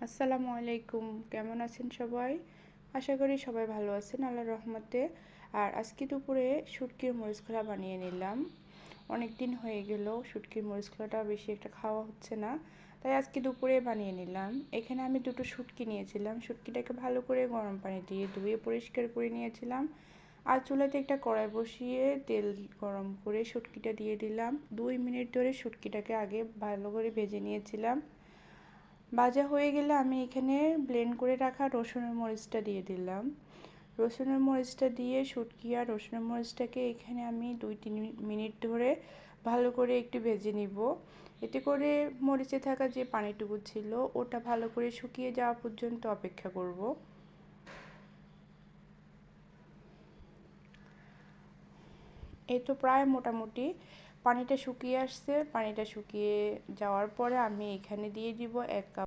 আসসালামু আলাইকুম, কেমন আছেন সবাই? আশা করি সবাই ভালো আছেন আল্লাহর রহমতে। আর আজকে দুপুরে শুটকির মরিচ খোলা বানিয়ে নিলাম। অনেক দিন হয়ে গেল শুটকির মরিচ খোলাটা বেশি একটা খাওয়া হচ্ছে না, তাই আজকে দুপুরে বানিয়ে নিলাম। এখানে আমি দুটো শুটকি নিয়েছিলাম। শুটকিটাকে ভালো করে গরম পানি দিয়ে ধুয়ে পরিষ্কার করে নিয়েছিলাম। আর চুলাতে একটা কড়াই বসিয়ে তেল গরম করে শুটকিটা দিয়ে দিলাম। 2 মিনিট ধরে শুটকিটাকে আগে ভালো করে ভেজে নিয়েছিলাম। ভাজা হয়ে গেলে আমি এখানে ব্লেন্ড করে রাখা রসুনের মরিচটা দিয়ে দিলাম। রসুনের মরিচটা দিয়ে শুটকি আর রসুনের মরিচটাকে এখানে আমি 2-3 মিনিট ধরে ভালো করে একটু ভেজে নিব। এতে করে মরিচে থাকা যে পানিটুকু ছিল ওটা ভালো করে শুকিয়ে যাওয়া পর্যন্ত অপেক্ষা করব। এই তো প্রায় মোটামুটি পানিটা শুকিয়ে আসছে। পানিটা শুকিয়ে যাওয়ার পরে আমি এখানে দিয়ে দিব 1 কাপ